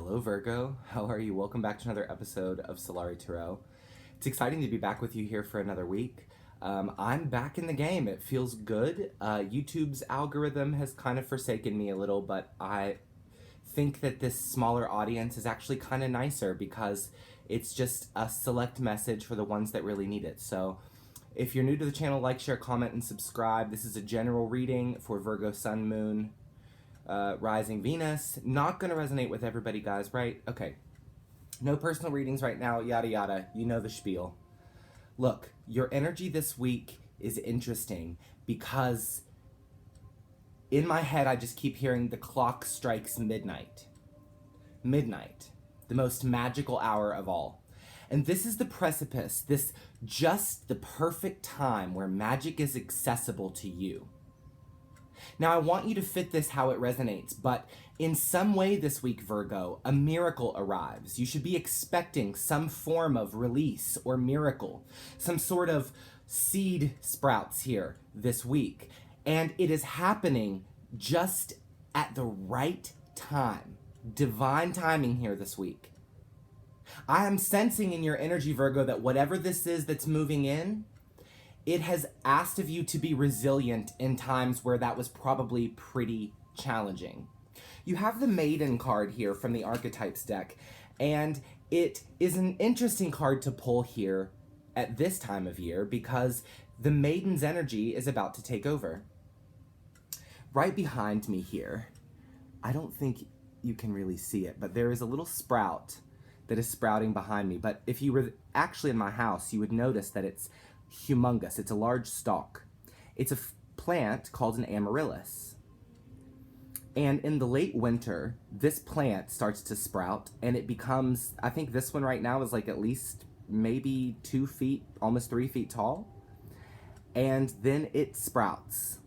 Hello Virgo, how are you? Welcome back to another episode of Solari Tarot. It's exciting to be back with you here for another week. I'm back in the game. It feels good. YouTube's algorithm has kind of forsaken me a little, but I think that this smaller audience is actually kind of nicer because it's just a select message for the ones that really need it. So if you're new to the channel, like, share, comment, and subscribe. This is a general reading for Virgo, Sun, Moon, rising Venus. Not gonna resonate with everybody, guys, right? Okay. No personal readings right now, yada yada. You know the spiel. Look, your energy this week is interesting because in my head I just keep hearing the clock strikes midnight. Midnight, the most magical hour of all. And this is the precipice, this just the perfect time where magic is accessible to you. Now, I want you to fit this how it resonates, but in some way this week, Virgo, a miracle arrives. You should be expecting some form of release or miracle, some sort of seed sprouts here this week. And it is happening just at the right time. Divine timing here this week. I am sensing in your energy, Virgo, that whatever this is that's moving in, it has asked of you to be resilient in times where that was probably pretty challenging. You have the Maiden card here from the Archetypes deck, and it is an interesting card to pull here at this time of year because the Maiden's energy is about to take over. Right behind me here, I don't think you can really see it, but there is a little sprout that is sprouting behind me. But if you were actually in my house, you would notice that it's humongous. It's a large stalk. It's a plant called an amaryllis. And in the late winter, this plant starts to sprout and it becomes, I think this one right now is like at least maybe 2 feet, almost 3 feet tall. And then it sprouts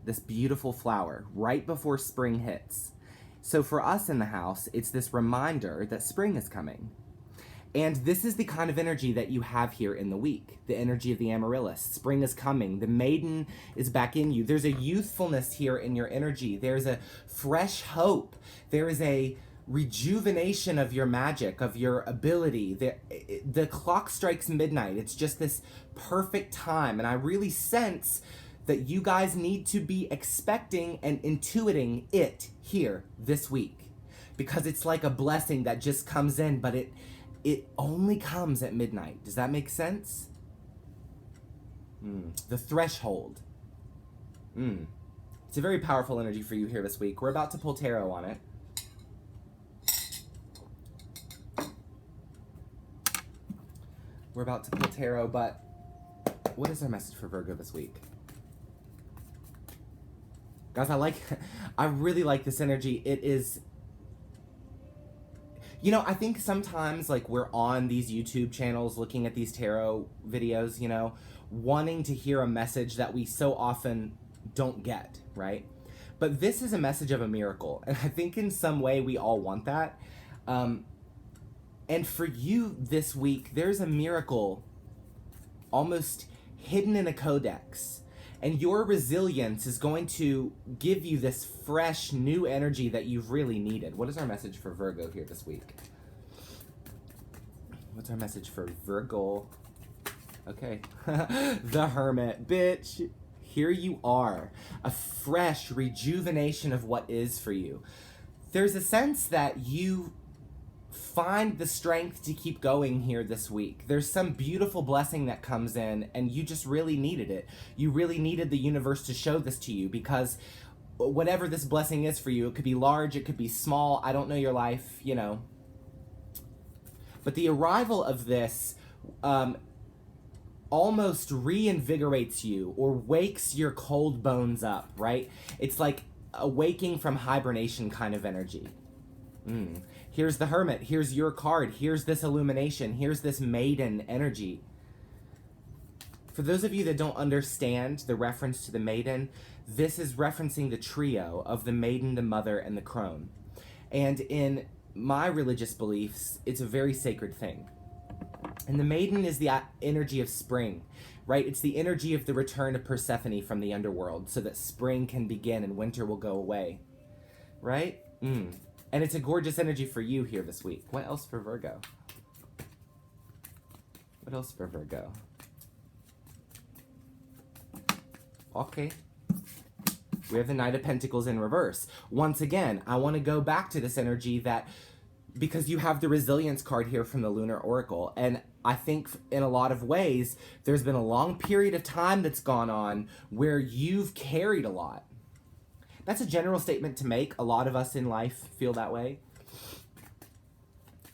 this beautiful flower right before spring hits. So for us in the house, it's this reminder that spring is coming. And this is the kind of energy that you have here in the week, the energy of the amaryllis. Spring is coming. The Maiden is back in you. There's a youthfulness here in your energy. There's a fresh hope. There is a rejuvenation of your magic, of your ability. The clock strikes midnight. It's just this perfect time. And I really sense that you guys need to be expecting and intuiting it here this week. Because it's like a blessing that just comes in, but it only comes at midnight. Does that make sense? The threshold. It's a very powerful energy for you here this week. We're about to pull tarot on it. We're about to pull tarot, but what is our message for Virgo this week? Guys, I really like this energy. It is, you know, I think sometimes, like, we're on these YouTube channels looking at these tarot videos, you know, wanting to hear a message that we so often don't get, right? But this is a message of a miracle, and I think in some way we all want that. And for you this week, there's a miracle almost hidden in a codex. And your resilience is going to give you this fresh, new energy that you've really needed. What is our message for Virgo here this week? What's our message for Virgo? Okay. The Hermit. Bitch, here you are. A fresh rejuvenation of what is for you. There's a sense that you find the strength to keep going here this week. There's some beautiful blessing that comes in and you just really needed it. You really needed the universe to show this to you because whatever this blessing is for you, it could be large, it could be small, I don't know your life, you know. But the arrival of this almost reinvigorates you or wakes your cold bones up, right? It's like a waking from hibernation kind of energy. Here's the Hermit. Here's your card. Here's this illumination. Here's this Maiden energy. For those of you that don't understand the reference to the Maiden, this is referencing the trio of the Maiden, the Mother, and the Crone. And in my religious beliefs, it's a very sacred thing. And the Maiden is the energy of spring, right? It's the energy of the return of Persephone from the underworld so that spring can begin and winter will go away, right? And it's a gorgeous energy for you here this week. What else for Virgo? What else for Virgo? Okay. We have the Knight of Pentacles in reverse. Once again, I want to go back to this energy that, because you have the Resilience card here from the Lunar Oracle, and I think in a lot of ways, there's been a long period of time that's gone on where you've carried a lot. That's a general statement to make. A lot of us in life feel that way.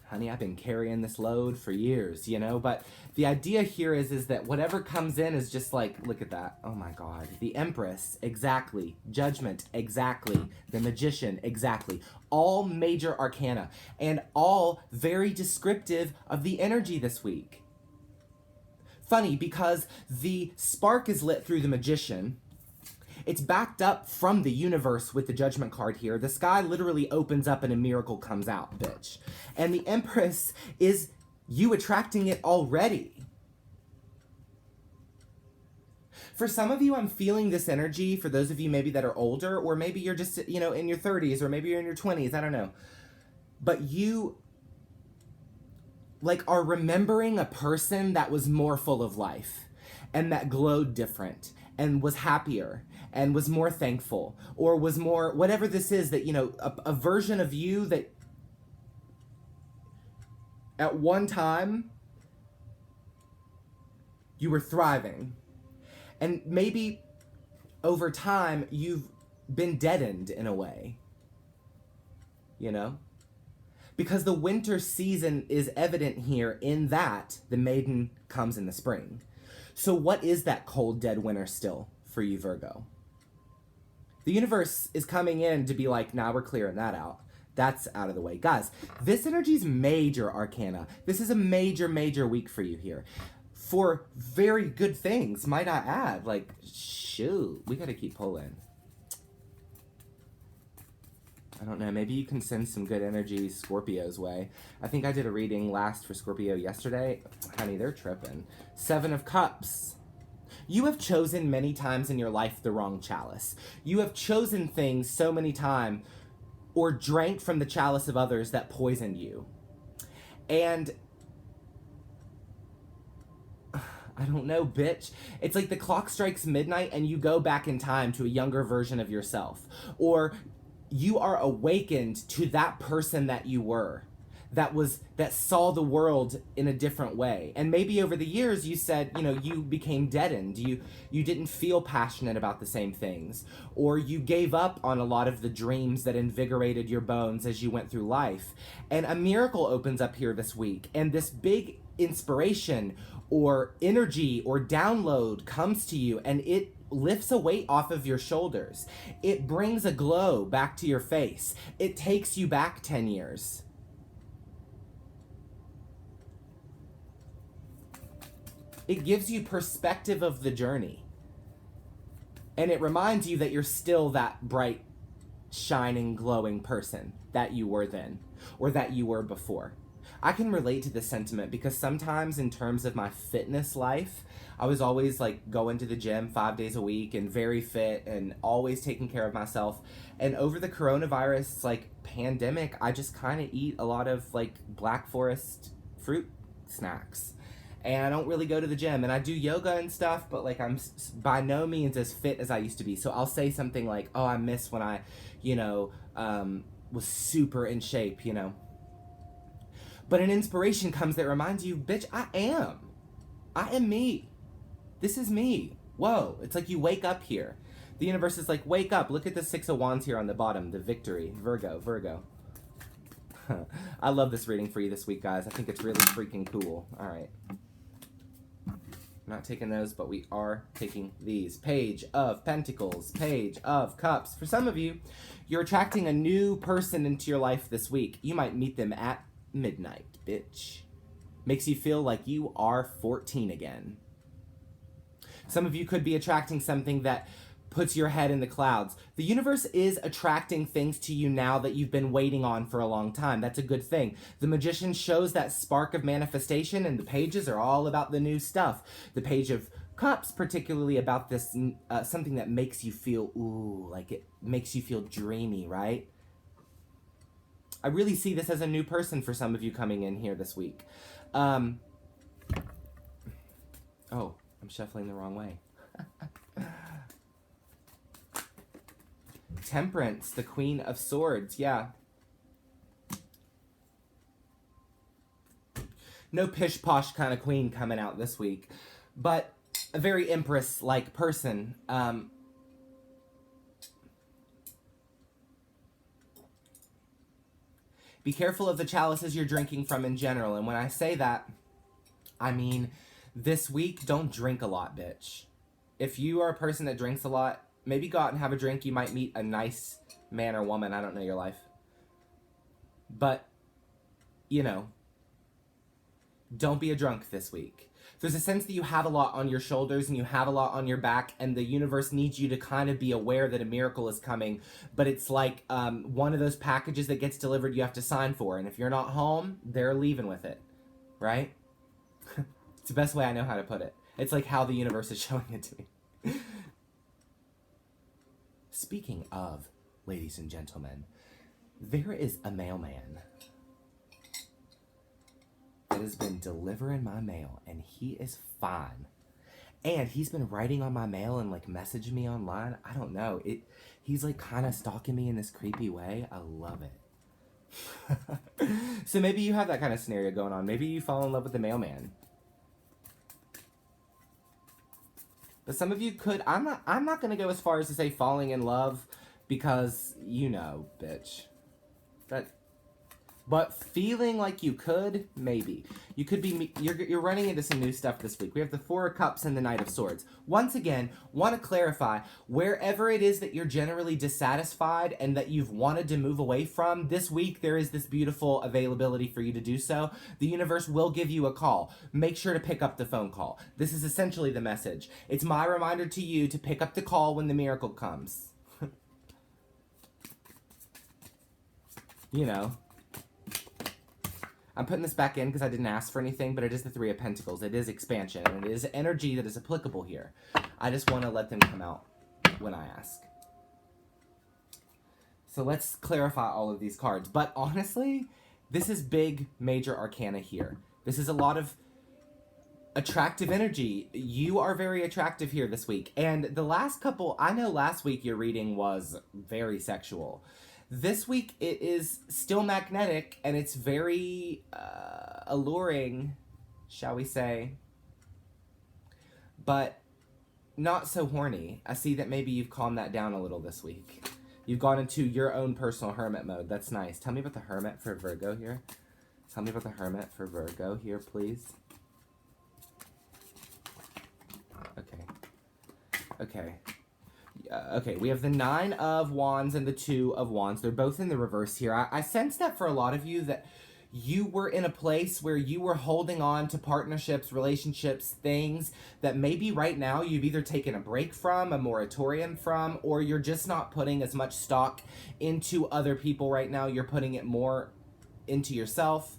Honey, I've been carrying this load for years, you know? But the idea here is that whatever comes in is just like, look at that. Oh my God. The Empress, exactly. Judgment, exactly. The Magician, exactly. All major arcana, and all very descriptive of the energy this week. Funny, because the spark is lit through the Magician. It's backed up from the universe with the Judgment card here. The sky literally opens up and a miracle comes out, bitch. And the Empress is you attracting it already. For some of you, I'm feeling this energy. For those of you maybe that are older, or maybe you're just, you know, in your 30s, or maybe you're in your 20s, I don't know. But you, like, are remembering a person that was more full of life and that glowed different and was happier and was more thankful, or was more, whatever this is, that, you know, a version of you that at one time you were thriving. And maybe over time you've been deadened in a way, you know? Because the winter season is evident here in that the maiden comes in the spring. So what is that cold, dead winter still for you, Virgo? The universe is coming in to be like, nah, we're clearing that out. That's out of the way. Guys, this energy's major arcana. This is a major, major week for you here. For very good things, might I add. Like, shoot, we gotta keep pulling. I don't know, maybe you can send some good energy Scorpio's way. I think I did a reading last for Scorpio yesterday. Honey, they're tripping. 7 of Cups. You have chosen many times in your life the wrong chalice. You have chosen things so many times, or drank from the chalice of others that poisoned you. And I don't know, bitch. It's like the clock strikes midnight and you go back in time to a younger version of yourself. Or you are awakened to that person that you were, that saw the world in a different way. And maybe over the years you said, you know, you became deadened. You didn't feel passionate about the same things. Or you gave up on a lot of the dreams that invigorated your bones as you went through life. And a miracle opens up here this week. And this big inspiration or energy or download comes to you, and it lifts a weight off of your shoulders. It brings a glow back to your face. It takes you back 10 years. It gives you perspective of the journey. And it reminds you that you're still that bright, shining, glowing person that you were then, or that you were before. I can relate to this sentiment because sometimes in terms of my fitness life, I was always like going to the gym 5 days a week and very fit and always taking care of myself. And over the coronavirus, like pandemic, I just kind of eat a lot of like Black Forest fruit snacks. And I don't really go to the gym, and I do yoga and stuff, but like I'm by no means as fit as I used to be. So I'll say something like, oh, I miss when I, you know, was super in shape, you know. But an inspiration comes that reminds you, bitch, I am me. This is me. Whoa. It's like you wake up here. The universe is like, wake up. Look at the 6 of Wands here on the bottom. The victory. Virgo. I love this reading for you this week, guys. I think it's really freaking cool. All right. I'm not taking those, but we are taking these. Page of Pentacles. Page of Cups. For some of you, you're attracting a new person into your life this week. You might meet them at midnight, bitch. Makes you feel like you are 14 again. Some of you could be attracting something that puts your head in the clouds. The universe is attracting things to you now that you've been waiting on for a long time. That's a good thing. The Magician shows that spark of manifestation, and the pages are all about the new stuff. The Page of Cups, particularly about this, something that makes you feel, ooh, like it makes you feel dreamy, right? I really see this as a new person for some of you coming in here this week. Oh, I'm shuffling the wrong way. Temperance, the Queen of Swords, yeah. No pish-posh kind of queen coming out this week, but a very Empress-like person. Be careful of the chalices you're drinking from in general, and when I say that, I mean, this week, don't drink a lot, bitch. If you are a person that drinks a lot, maybe go out and have a drink. You might meet a nice man or woman. I don't know your life. But, you know, don't be a drunk this week. There's a sense that you have a lot on your shoulders and you have a lot on your back, and the universe needs you to kind of be aware that a miracle is coming. But it's like one of those packages that gets delivered you have to sign for. And if you're not home, they're leaving with it. Right? It's the best way I know how to put it. It's like how the universe is showing it to me. Speaking of, ladies and gentlemen, there is a mailman that has been delivering my mail, and he is fine. And he's been writing on my mail and like messaging me online. I don't know. He's like kind of stalking me in this creepy way. I love it. So maybe you have that kind of scenario going on. Maybe you fall in love with the mailman. But some of you could. I'm not going to go as far as to say falling in love, because you know, bitch. But feeling like you could, maybe. You could be, you're running into some new stuff this week. We have the Four of Cups and the Knight of Swords. Once again, want to clarify, wherever it is that you're generally dissatisfied and that you've wanted to move away from, this week there is this beautiful availability for you to do so. The universe will give you a call. Make sure to pick up the phone call. This is essentially the message. It's my reminder to you to pick up the call when the miracle comes. You know. I'm putting this back in because I didn't ask for anything, but it is the Three of Pentacles. It is expansion, and it is energy that is applicable here. I just want to let them come out when I ask. So let's clarify all of these cards. But honestly, this is big, major arcana here. This is a lot of attractive energy. You are very attractive here this week. And the last couple, I know last week your reading was very sexual. This week, it is still magnetic, and it's very alluring, shall we say, but not so horny. I see that maybe you've calmed that down a little this week. You've gone into your own personal hermit mode. That's nice. Tell me about the hermit for Virgo here. Tell me about the hermit for Virgo here, please. Okay. Okay, we have the Nine of Wands and the Two of Wands. They're both in the reverse here. I sense that for a lot of you that you were in a place where you were holding on to partnerships, relationships, things that maybe right now you've either taken a break from, a moratorium from, or you're just not putting as much stock into other people right now. You're putting it more into yourself.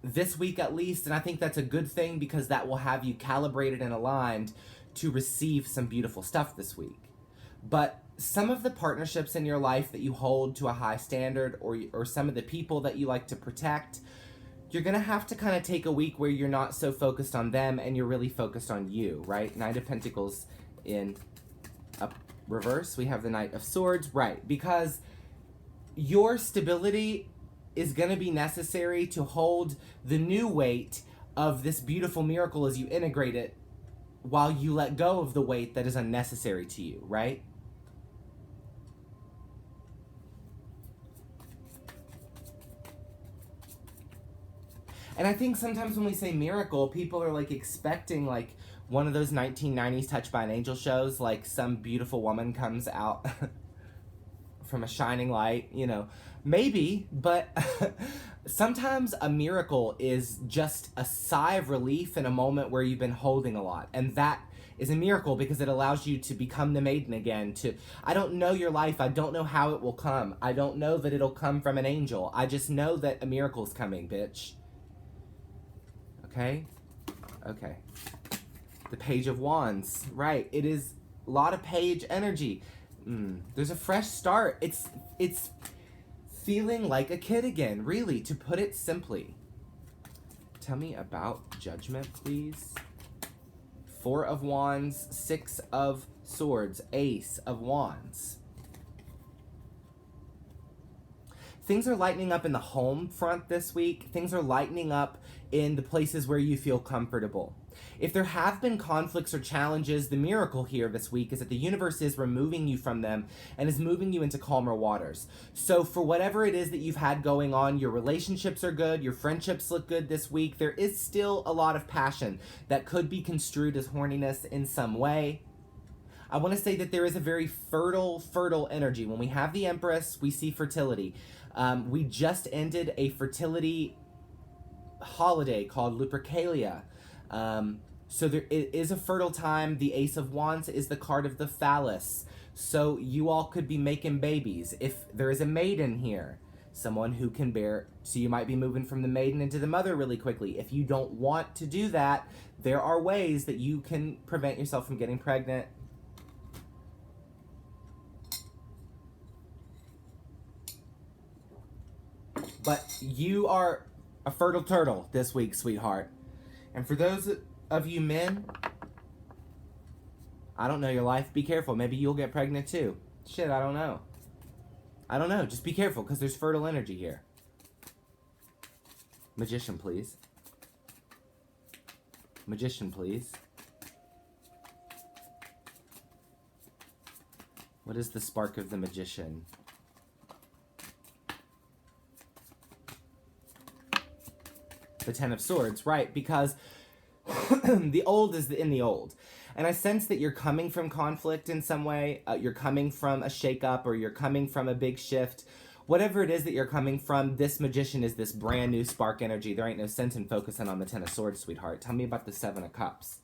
This week at least, and I think that's a good thing because that will have you calibrated and aligned to receive some beautiful stuff this week. But some of the partnerships in your life that you hold to a high standard, or some of the people that you like to protect, you're going to have to kind of take a week where you're not so focused on them and you're really focused on you, right? Knight of Pentacles in a reverse. We have the Knight of Swords, right? Because your stability is going to be necessary to hold the new weight of this beautiful miracle as you integrate it, while you let go of the weight that is unnecessary to you, right? And I think sometimes when we say miracle, people are like expecting like one of those 1990s Touched by an Angel shows, like some beautiful woman comes out from a shining light, you know. Maybe, but sometimes a miracle is just a sigh of relief in a moment where you've been holding a lot. And that is a miracle because it allows you to become the maiden again. I don't know your life. I don't know how it will come. I don't know that it'll come from an angel. I just know that a miracle is coming, bitch. Okay? Okay. The Page of Wands. Right. It is a lot of page energy. There's a fresh start. It's Feeling like a kid again, really, to put it simply. Tell me about Judgment, please. 4 of Wands, 6 of Swords, Ace of Wands. Things are lightening up in the home front this week. Things are lightening up in the places where you feel comfortable. If there have been conflicts or challenges, the miracle here this week is that the universe is removing you from them and is moving you into calmer waters. So for whatever it is that you've had going on, your relationships are good, your friendships look good this week. There is still a lot of passion that could be construed as horniness in some way. I want to say that there is a very fertile energy. When we have the Empress, we see fertility. We just ended a fertility holiday called Lupercalia. So it is a fertile time. The Ace of Wands is the card of the phallus. So you all could be making babies. If there is a maiden here, someone who can bear, so you might be moving from the maiden into the mother really quickly. If you don't want to do that, there are ways that you can prevent yourself from getting pregnant. But you are a fertile turtle this week, sweetheart. And for those of you men, I don't know your life. Be careful. Maybe you'll get pregnant too. Shit, I don't know. I don't know. Just be careful because there's fertile energy here. Magician, please. Magician, please. What is the spark of the Magician? The Ten of Swords, right, because the old is in the old. And I sense that you're coming from conflict in some way. You're coming from a shakeup, or you're coming from a big shift. Whatever it is that you're coming from, this Magician is this brand new spark energy. There ain't no sense in focusing on the Ten of Swords, sweetheart. Tell me about the Seven of Cups.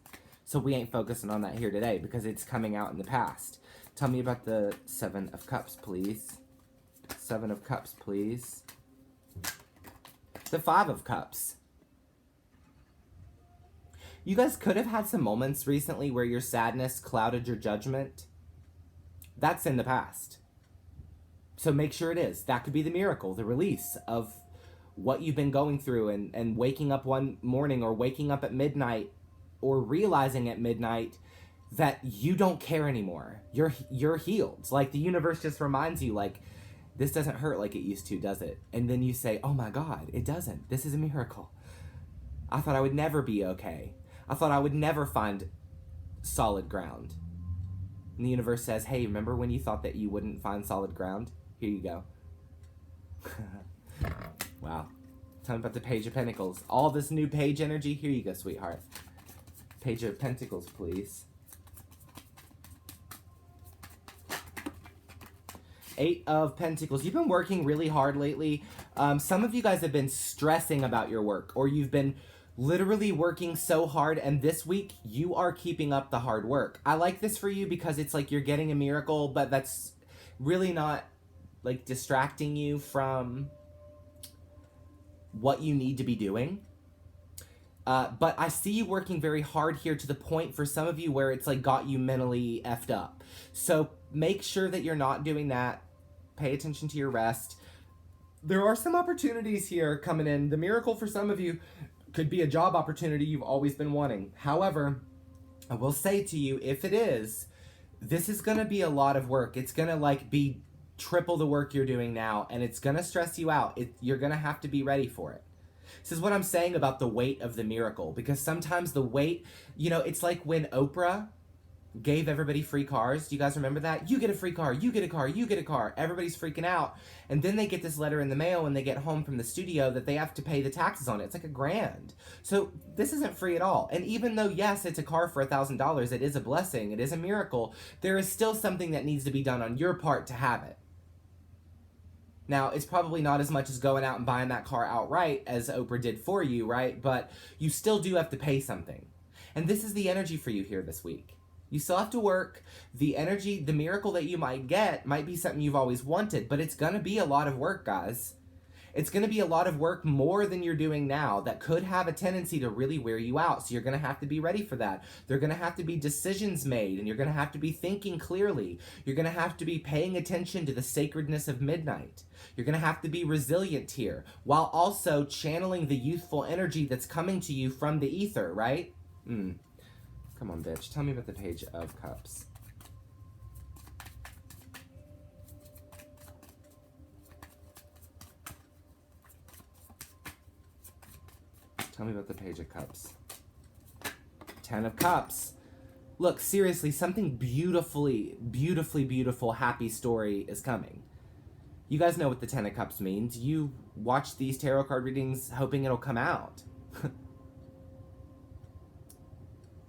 So we ain't focusing on that here today because it's coming out in the past. Tell me about the Seven of Cups, please. Seven of Cups, please. The Five of Cups. You guys could have had some moments recently where your sadness clouded your judgment. That's in the past. So make sure it is. That could be the miracle, the release of what you've been going through, and waking up one morning, or waking up at midnight, or realizing at midnight that you don't care anymore. You're healed. Like the universe just reminds you, like, this doesn't hurt like it used to, does it? And then you say, oh my God, it doesn't. This is a miracle. I thought I would never be okay. I thought I would never find solid ground. And the universe says, hey, remember when you thought that you wouldn't find solid ground? Here you go. Wow. Tell me about the Page of Pentacles. All this new page energy. Here you go, sweetheart. Page of Pentacles, please. 8 of Pentacles. You've been working really hard lately. Some of you guys have been stressing about your work, or you've been literally working so hard, and this week you are keeping up the hard work. I like this for you because it's like you're getting a miracle, but that's really not like distracting you from what you need to be doing. But I see you working very hard here, to the point for some of you where it's like got you mentally effed up. So make sure that you're not doing that. Pay attention to your rest. There are some opportunities here coming in. The miracle for some of you could be a job opportunity you've always been wanting. However, I will say to you, if it is, this is going to be a lot of work. It's going to like be triple the work you're doing now, and it's going to stress you out. You're going to have to be ready for it. This is what I'm saying about the weight of the miracle, because sometimes the weight, you know, it's like when Oprah gave everybody free cars. Do you guys remember that? You get a free car, you get a car, you get a car. Everybody's freaking out. And then they get this letter in the mail when they get home from the studio that they have to pay the taxes on it. It's like $1,000. So this isn't free at all. And even though, yes, it's a car for $1,000, it is a blessing, it is a miracle, there is still something that needs to be done on your part to have it. Now, it's probably not as much as going out and buying that car outright as Oprah did for you, right? But you still do have to pay something. And this is the energy for you here this week. You still have to work. The energy, the miracle that you might get might be something you've always wanted, but it's going to be a lot of work, guys. It's going to be a lot of work more than you're doing now that could have a tendency to really wear you out. So you're going to have to be ready for that. There are going to have to be decisions made, and you're going to have to be thinking clearly. You're going to have to be paying attention to the sacredness of midnight. You're going to have to be resilient here while also channeling the youthful energy that's coming to you from the ether, right? Come on, bitch. Tell me about the Page of Cups. Tell me about the Page of Cups. 10 of Cups. Look, seriously, something beautifully, beautifully beautiful, happy story is coming. You guys know what the 10 of Cups means. You watch these tarot card readings hoping it'll come out.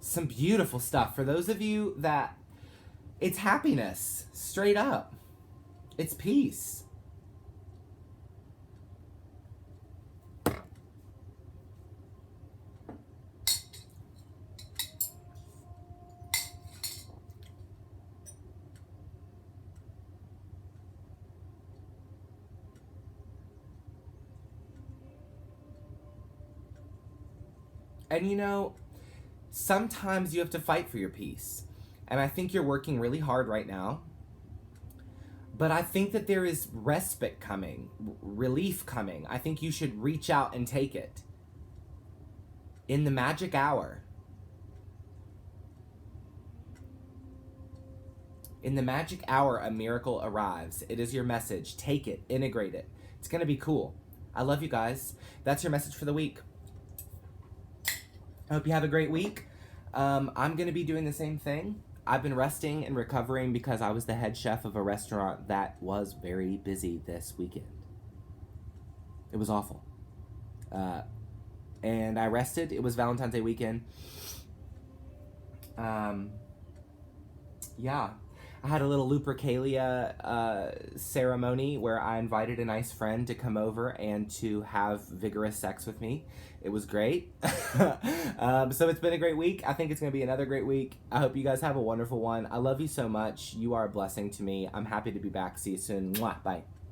Some beautiful stuff. For those of you that... It's happiness. Straight up. It's peace. And you know, sometimes you have to fight for your peace. And I think you're working really hard right now. But I think that there is respite coming, relief coming. I think you should reach out and take it. In the magic hour. In the magic hour, a miracle arrives. It is your message. Take it. Integrate it. It's going to be cool. I love you guys. That's your message for the week. I hope you have a great week. I'm going to be doing the same thing. I've been resting and recovering because I was the head chef of a restaurant that was very busy this weekend. It was awful. And I rested. It was Valentine's Day weekend. Yeah. I had a little Lupercalia ceremony where I invited a nice friend to come over and to have vigorous sex with me. It was great. So it's been a great week. I think it's going to be another great week. I hope you guys have a wonderful one. I love you so much. You are a blessing to me. I'm happy to be back. See you soon. Mwah. Bye.